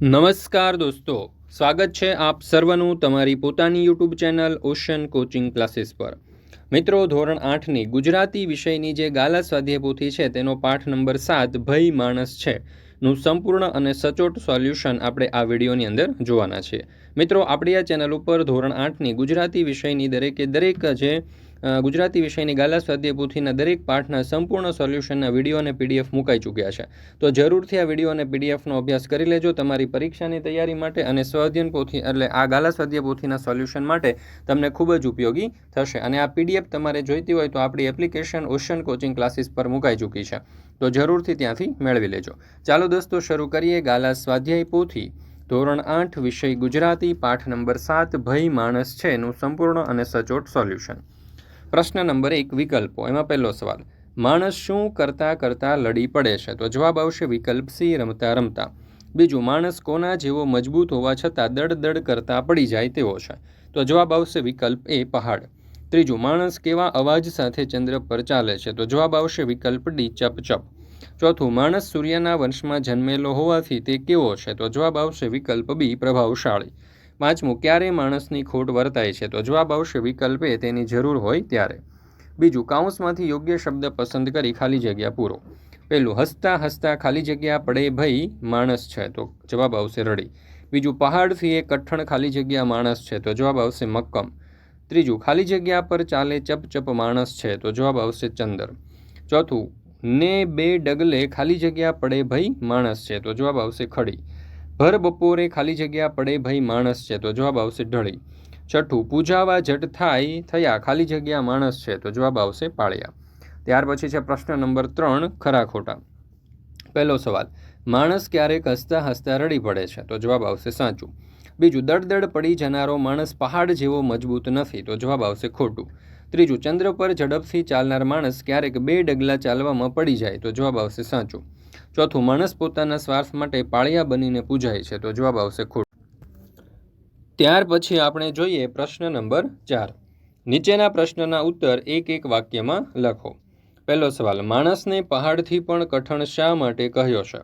નમસ્કાર દોસ્તો, સ્વાગત છે આપ સર્વનું તમારી પોતાની YouTube channel ocean coaching classes પર। મિત્રો, ધોરણ 8ની ગુજરાતી વિષયની જે ગાલા સ્વાધ્યાય પોથી છે તેનો પાઠ નંબર 7 ભય માણસ છે નું સંપૂર્ણ અને સચોટ સોલ્યુશન આપણે આ વિડીયોની અંદર જોવાના છીએ। મિત્રો, આપણી આ ચેનલ ઉપર ધોરણ 8ની ગુજરાતી વિષયની દરેક જે ગુજરાતી વિષયની ગાલા સ્વાધ્યાય પોથીના દરેક પાઠના સંપૂર્ણ સોલ્યુશનના વિડીયો અને પીડીએફ મુકાઈ ચૂક્યા છે। તો જરૂરથી આ વિડીયો અને પીડીએફનો અભ્યાસ કરી લેજો તમારી પરીક્ષાની તૈયારી માટે, અને સ્વાધ્યાય પોથી એટલે આ ગાલા સ્વાધ્યાય પોથીના સોલ્યુશન માટે તમને ખૂબ જ ઉપયોગી થશે। અને આ પીડીએફ તમારે જોઈતી હોય તો આપણી એપ્લિકેશન ઓશન કોચિંગ ક્લાસીસ પર મુકાઈ ચૂકી છે, તો જરૂરથી ત્યાંથી મેળવી લેજો। ચાલો દોસ્તો, શરૂ કરીએ ગાલા સ્વાધ્યાય પોથી ધોરણ 8 વિષય ગુજરાતી પાઠ નંબર 7 ભય માણસ છે નું સંપૂર્ણ અને સચોટ સોલ્યુશન। પ્રશ્ન નંબર 1, વિકલ્પો। એમાં પહેલો સવાલ, માણસ શું કરતા કરતા લડી પડે છે? તો જવાબ આવશે વિકલ્પ સી, રમતા રમતા। બીજું, માણસ કોના જેવો મજબૂત હોવા છતાં દડ કરતા પડી જાય તેવો છે? તો જવાબ આવશે વિકલ્પ એ, પહાડ। ત્રીજું, માણસ કેવા અવાજ સાથે ચંદ્ર પર ચાલે છે? તો જવાબ આવશે વિકલ્પ ડી, ચપ ચપ। ચોથું, માણસ સૂર્યના વંશમાં જન્મેલો હોવાથી તે કેવો છે? તો જવાબ આવશે વિકલ્પ બી, પ્રભાવશાળી। પાંચમું, ક્યારે માણસની ખોટ વર્તાય છે? તો જવાબ આવશે વિકલ્પ એ, તેની જરૂર હોય ત્યારે। બીજું, કાઉન્સમાંથી યોગ્ય શબ્દ પસંદ કરી ખાલી જગ્યા પૂરો। પહેલું, હસતા હસતા ખાલી જગ્યા પડે ભઈ માણસ છે? તો જવાબ આવશે રડી। બીજું, પહાડથી એ કઠણ ખાલી જગ્યા માણસ છે? તો જવાબ આવશે મક્કમ। ત્રીજું, ખાલી જગ્યા પર ચાલે ચપ ચપ માણસ છે? તો જવાબ આવશે ચંદર। ચોથું, ને બે ડગલે ખાલી જગ્યા પડે ભઈ માણસ છે? તો જવાબ આવશે ખડી। ભર બપોરે ખાલી જગ્યા પડે ભઈ માણસ છે? તો જવાબ આવશે ઢળી। છઠ્ઠું, પૂજાવા જટ થયા ખાલી જગ્યા માણસ છે? તો જવાબ આવશે પાળિયા। ત્યાર પછી છે પ્રશ્ન નંબર 3, ખરા ખોટા। પહેલો સવાલ, માણસ ક્યારેક હસતા હસતા રડી પડે છે? તો જવાબ આવશે સાચું। બીજું, દડ પડી જનારો માણસ પહાડ જેવો મજબૂત નથી? તો જવાબ આવશે ખોટું। ત્રીજું, ચંદ્ર પર ઝડપથી ચાલનાર માણસ ક્યારેક 2 ડગલા ચાલવામાં પડી જાય? તો જવાબ આવશે સાચું। ચોથું, માણસ પોતાના સ્વાર્થ માટે પાળિયા બનીને પૂજાય છે? તો જવાબ આવશે ખોટું। ત્યાર પછી આપણે જોઈએ પ્રશ્ન નંબર 4। નીચેના પ્રશ્નના ઉત્તર એક એક વાક્યમાં લખો। પહેલો સવાલ, માણસને પહાડથી પણ કઠણ શા માટે કહ્યો છે?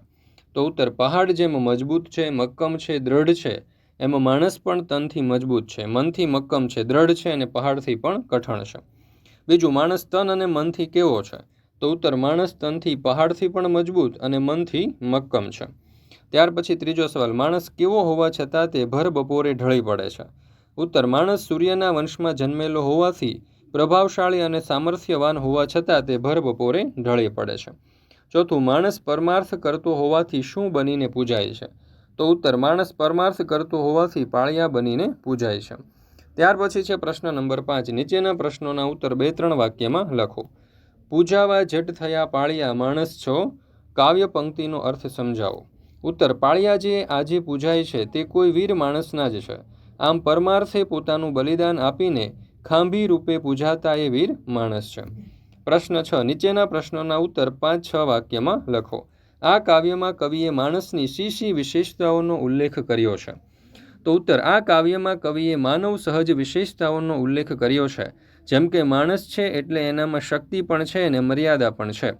તો ઉત્તર, પહાડ જેમ મજબૂત છે, મક્કમ છે, દ્રઢ છે, એમાં માણસ પણ તનથી મજબૂત છે, મનથી મક્કમ છે, દ્રઢ છે અને પહાડથી પણ કઠણ છે। બીજું, માણસ તન અને મનથી કેવો છે? તો ઉત્તર, માણસ તનથી પહાડથી પણ મજબૂત અને મનથી મક્કમ છે। ત્યાર પછી ત્રીજો સવાલ, માણસ કેવો હોવા છતાં તે ભર બપોરે ઢળી પડે છે? ઉત્તર, માણસ સૂર્યના વંશમાં જન્મેલો હોવાથી પ્રભાવશાળી અને સામર્થ્યવાન હોવા છતાં તે ભર બપોરે ઢળી પડે છે। ચોથું, માણસ પરમાર્થ કરતો હોવાથી શું બનીને પૂજાય છે? તો ઉત્તર, માણસ પરમાર્થ કરતો હોવાથી પાળિયા બનીને પૂજાય છે। ત્યાર પછી છે પ્રશ્ન નંબર 5। નીચેના પ્રશ્નોના ઉત્તર 2-3 વાક્યમાં લખો। પૂજાવા જટ થયા પાળિયા માણસ છો, કાવ્ય પંક્તિનો અર્થ સમજાવો। ઉત્તર, પાળિયા જે આજે પૂજાય છે તે કોઈ વીર માણસના જ છે, આમ પરમાર્થે પોતાનું બલિદાન આપીને ખાંભી રૂપે પૂજાતા એ વીર માણસ છે। પ્રશ્ન 6। નીચેના પ્રશ્નોના ઉત્તર 5-6 વાક્યમાં લખો। આ કાવ્યમાં કવિએ માણસની શી વિશેષતાઓનો ઉલ્લેખ કર્યો છે? તો ઉત્તર, આ કાવ્યમાં કવિએ માનવ સહજ વિશેષતાઓનો ઉલ્લેખ કર્યો છે, જેમ કે માણસ છે એટલે એનામાં શક્તિ પણ છે અને મર્યાદા પણ છે,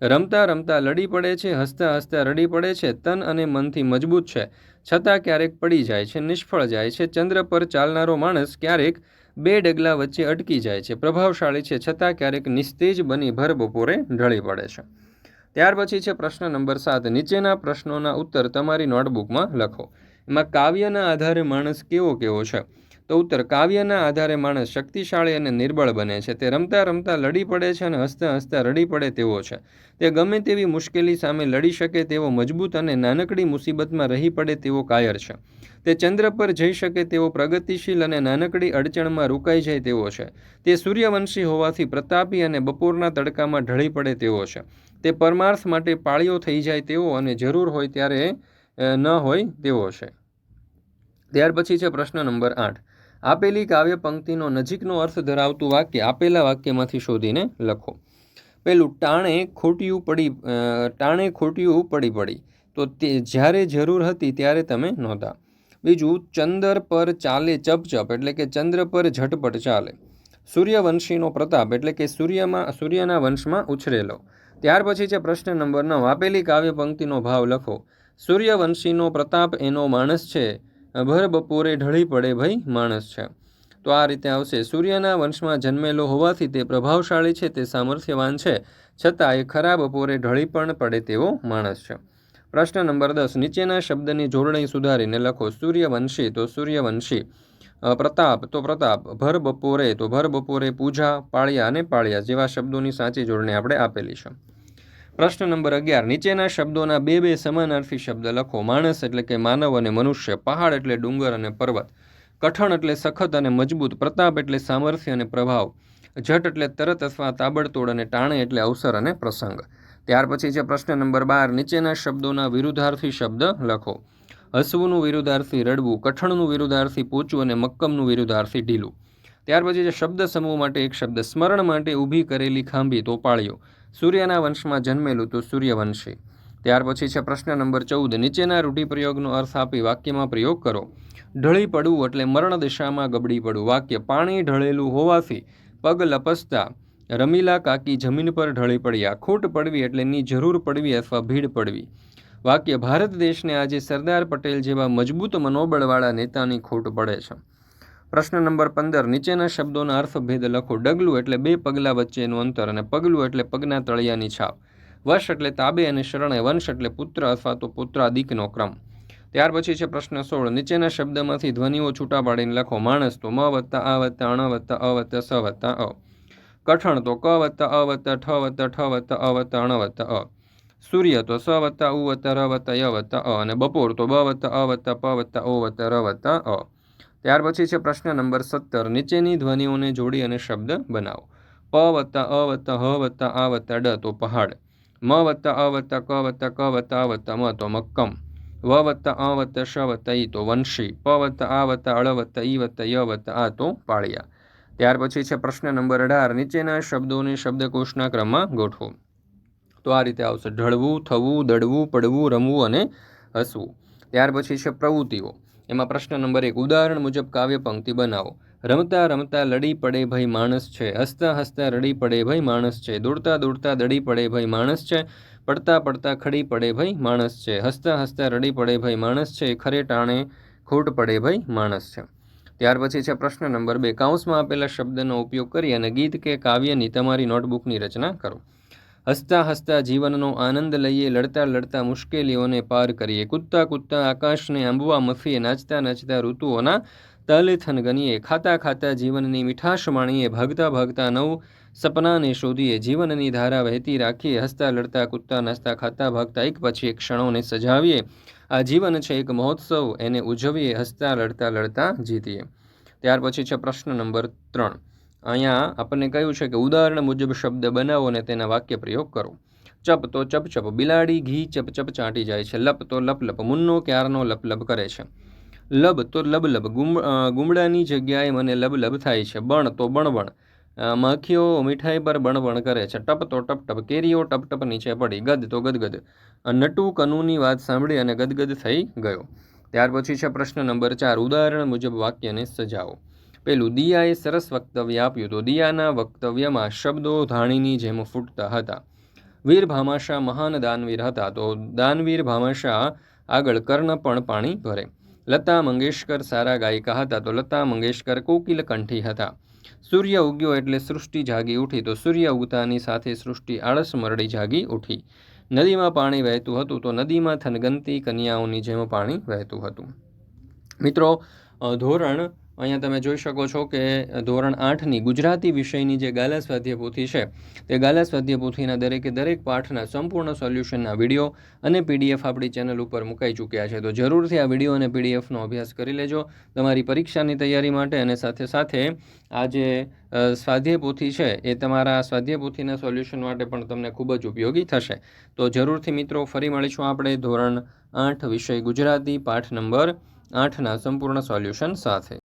રમતા રમતા લડી પડે છે, હસતા હસતા રડી પડે છે, તન અને મનથી મજબૂત છે, છતાં ક્યારેક પડી જાય છે, નિષ્ફળ જાય છે, ચંદ્ર પર ચાલનારો માણસ ક્યારેક 2 ડગલા વચ્ચે અટકી જાય છે, પ્રભાવશાળી છે, છતાં ક્યારેક નિસ્તેજ બની ભર બપોરે ઢળી પડે છે। ત્યાર પછી છે પ્રશ્ન નંબર 7। નીચેના પ્રશ્નોના ઉત્તર તમારી નોટબુકમાં લખો। એમાં કાવ્યના આધારે માણસ કેવો છે? તો ઉત્તર, કાવ્યના આધારે માણસ શક્તિશાળી અને નિર્બળ બને છે, તે રમતા રમતા લડી પડે છે અને હસતા હસતા રડી પડે તેવો છે, તે ગમે તેવી મુશ્કેલી સામે લડી શકે તેવો મજબૂત અને નાનકડી મુસીબતમાં રહી પડે તેવો કાયર છે, તે ચંદ્ર પર જઈ શકે તેવો પ્રગતિશીલ અને નાનકડી અડચણમાં રોકાઈ જાય તેવો છે, તે સૂર્યવંશી હોવાથી પ્રતાપી અને બપોરના તડકામાં ઢળી પડે તેવો છે, તે પરમાર્થ માટે પાળિયો થઈ જાય તેવો અને જરૂર હોય ત્યારે ન હોય તેવો છે। ત્યાર પછી છે પ્રશ્ન નંબર 8। આપેલી કાવ્ય પંક્તિનો નજીકનો અર્થ ધરાવતું વાક્ય આપેલા વાક્યમાંથી શોધીને લખો। પહેલું, ટાણે ખોટિયું પડી, તો તે જ્યારે જરૂર હતી ત્યારે તમે નહોતા। બીજું, ચંદ્ર પર ચાલે ચપચપ એટલે કે ચંદ્ર પર ઝટપટ ચાલે। સૂર્યવંશીનો પ્રતાપ એટલે કે સૂર્યના વંશમાં ઉછરેલો। ત્યાર પછી છે પ્રશ્ન નંબર 9। આપેલી કાવ્ય પંક્તિનો ભાવ લખો। સૂર્યવંશીનો પ્રતાપ એનો માણસ છે, ભર બપોરે ઢળી પડે ભાઈ માણસ છે. તો આ રીતે આવશે. સૂર્યના વંશમાં જન્મેલો હોવાથી તે પ્રભાવશાળી છે, તે સામર્થ્યવાન છે, છતાં એ ખરા બપોરે ઢળી પણ પડે તેવો માણસ છે. પ્રશ્ન નંબર 10. નીચેના શબ્દની જોડણી સુધારીને લખો. સૂર્યવંશી તો સૂર્યવંશી, પ્રતાપ તો પ્રતાપ, ભર બપોરે તો ભર બપોરે, પૂજા, પાળિયા અને પાળિયા જેવા શબ્દોની સાચી જોડણી આપણે આપેલી છે. પ્રશ્ન નંબર 11. નીચેના શબ્દોના બે સમાનાર્થી શબ્દ લખો. માણસ એટલે કે માનવ અને મનુષ્ય, પહાડ એટલે ડુંગર અને પર્વત, કઠણ એટલે સખત અને મજબૂત, પ્રતાપ એટલે સામર્થ્ય અને પ્રભાવ, જટ એટલે તરત અથવા તાબડતોડ અને ટાણે એટલે અવસર અને પ્રસંગ. ત્યાર પછી છે પ્રશ્ન નંબર 12. નીચેના શબ્દોના વિરુદ્ધાર્થી શબ્દ લખો. હસવુંનું વિરુદ્ધાર્થી રડવું, કઠણનું વિરુદ્ધાર્થી પોચું અને મક્કમનું વિરુદ્ધાર્થી ઢીલું. ત્યાર પછી છે શબ્દ સમૂહ માટે એક શબ્દ. સ્મરણ માટે ઊભી કરેલી ખાંભી તો પાળ્યો, સૂર્યના વંશમાં જન્મેલું તો સૂર્યવંશી. ત્યાર પછી છે પ્રશ્ન નંબર 14. નીચેના રૂઢિપ્રયોગનો અર્થ આપી વાક્યમાં પ્રયોગ કરો. ઢળી પડવું એટલે મરણ દિશામાં ગબડી પડવું. વાક્ય. પાણી ઢળેલું હોવાથી પગ લપસતા રમીલા કાકી જમીન પર ઢળી પડ્યા. ખૂટ પડવી એટલે ની જરૂર પડવી અથવા ભીડ પડવી. વાક્ય. ભારત દેશને આજે સરદાર પટેલ જેવા મજબૂત મનોબળવાળા નેતાની ખોટ પડે છે. પ્રશ્ન નંબર 15. નીચેના શબ્દોના અર્થભેદ લખો. ડગલું એટલે બે પગલા વચ્ચેનું અંતર અને પગલું એટલે પગના તળિયાની છાપ. વશ એટલે તાબે અને શરણે. વંશ એટલે પુત્ર અથવા તો પુત્રાદિકનો ક્રમ. ત્યાર પછી છે પ્રશ્ન 16. નીચેના શબ્દમાંથી ધ્વનિઓ છૂટા પાડીને લખો. માણસ તો મ વત્તા આ વત્તા અણ વત્તા અ વત્તા સ વત્તા અ. કઠણ તો ક વત્તા અ વત્તા ઠ વત્તા ઠ વત્તા અ વત્તા અણ વત્તા અ. સૂર્ય તો સ વત્તા ઉ વત્તા ર વત્તા ય વત્તા અ. અને બપોર તો બ વત્તા અ વત્તા પ વત્તા ઓ વત્તા ર વત્તા અ. ત્યાર પછી છે પ્રશ્ન નંબર 17. નીચેની ધ્વનિઓને જોડી અને શબ્દ બનાવો. પ વત્તા અ વત્તા હ વત્તા આ વત્તા ડ તો પહાડ. મ વત્તા અ વત્તા ક વત્તા ક વત્તા આ વત્તા મ તો મક્કમ. વ વત્તા અ વત્તા શ વત્તા ઈ તો વંશી. પ વત્તા આ વત્તા અળ વત્તા ઈ વત્તા ય વત્તા આ તો પાળિયા. ત્યાર પછી છે પ્રશ્ન નંબર 18. નીચેના શબ્દોને શબ્દકોશના ક્રમમાં ગોઠવો. તો આ રીતે આવશે. ઢળવું, થવું, દડવું, પડવું, રમવું અને હસવું. ત્યાર પછી છે પ્રવૃત્તિઓ. એમાં પ્રશ્ન નંબર 1. ઉદાહરણ મુજબ કાવ્ય પંક્તિ બનાવો. રમતા રમતા લડી પડે ભાઈ માણસ છે, હસતા હસતા રડી પડે ભાઈ માણસ છે, દોડતા દોડતા દડી પડે ભાઈ માણસ છે, પડતા પડતા ખડી પડે ભાઈ માણસ છે, હસતા હસતા રડી પડે ભાઈ માણસ છે, ખરે ટાણે ખોટ પડે ભાઈ માણસ છે. ત્યાર પછી છે પ્રશ્ન નંબર 2. કૌંસમાં આપેલા શબ્દનો ઉપયોગ કરી અને ગીત કે કાવ્યની તમારી નોટબુકની રચના કરો. હસતા હસતા જીવનનો આનંદ લઈએ, લડતા લડતા મુશ્કેલીઓને પાર કરીએ, કૂદતા કૂદતા આકાશને આંબવા મફીએ, નાચતા નાચતા ઋતુઓના તલથન ગણીએ, ખાતા ખાતા જીવનની મીઠાશ માણીએ, ભાગતા ભાગતા નવ સપનાને શોધીએ, જીવનની ધારા વહેતી રાખીએ, હસતા લડતા કૂદતા નાચતા ખાતા ભાગતા એક પછી એક ક્ષણોને સજાવીએ. આ જીવન છે એક મહોત્સવ, એને ઉજવીએ, હસતા લડતા લડતા જીતીએ. ત્યાર પછી છે પ્રશ્ન નંબર 3. અહીંયા આપણને કહ્યું છે કે ઉદાહરણ મુજબ શબ્દ બનાવો અને તેના વાક્ય પ્રયોગ કરો. ચપ તો ચપચપ, બિલાડી ઘી ચપચપ ચાટી જાય છે. લપ તો લપલપ, મુન્નો ક્યારનો લપલપ કરે છે. લબ તો લબલબ, ગુમડાની જગ્યાએ મને લબલબ થાય છે. બણ તો બણબણ, માખીઓ મીઠાઈ પર બણબણ કરે છે. ટપ તો ટપટપ, કેરીઓ ટપટપ નીચે પડી. ગદ તો ગદગદ, નટુ કનુની વાત સાંભળી અને ગદગદ થઈ ગયો. ત્યાર પછી છે પ્રશ્ન નંબર 4. ઉદાહરણ મુજબ વાક્યને સજાવો. પેલું. દિયાએ સરસ વક્તવ્ય આપ્યું. તો દિયાના વક્તવ્યમાં શબ્દો ધાણીની જેમ ફૂટતા હતા. વીર ભામાશા મહાન દાનવીર હતા. તો દાનવીર ભામાશા આગળ કર્ણ પણ પાણી ભરે. લતા મંગેશકર સારા ગાયિકા હતા. તો લતા મંગેશકર કોકિલ કંઠી હતા. સૂર્ય ઉગ્યો એટલે સૃષ્ટિ જાગી ઉઠી. તો સૂર્ય ઉગતાની સાથે સૃષ્ટિ આળસ મરડી જાગી ઉઠી. નદીમાં પાણી વહેતું હતું. તો નદીમાં થનગનતી કન્યાઓની જેમ પાણી વહેતું હતું. મિત્રો, ધોરણ અહીંયા તમે જોઈ શકો છો કે ધોરણ 8ની ગુજરાતી વિષયની જે ગાલા સ્વાધ્યાય પોથી છે તે ગાલા સ્વાધ્યાય પોથીના દરેકે દરેક પાઠના સંપૂર્ણ સોલ્યુશનના વિડીયો અને પીડીએફ આપણી ચેનલ ઉપર મુકાઈ ચૂક્યા છે. તો જરૂરથી આ વિડીયો અને પીડીએફનો અભ્યાસ કરી લેજો તમારી પરીક્ષાની તૈયારી માટે. અને સાથે સાથે આ જે સ્વાધ્યાય પોથી છે એ તમારા સ્વાધ્યાય પોથીના સોલ્યુશન માટે પણ તમને ખૂબ જ ઉપયોગી થશે. તો જરૂરથી મિત્રો ફરી મળીશું આપણે ધોરણ 8 વિષય ગુજરાતી પાઠ નંબર 8ના સંપૂર્ણ સોલ્યુશન સાથે.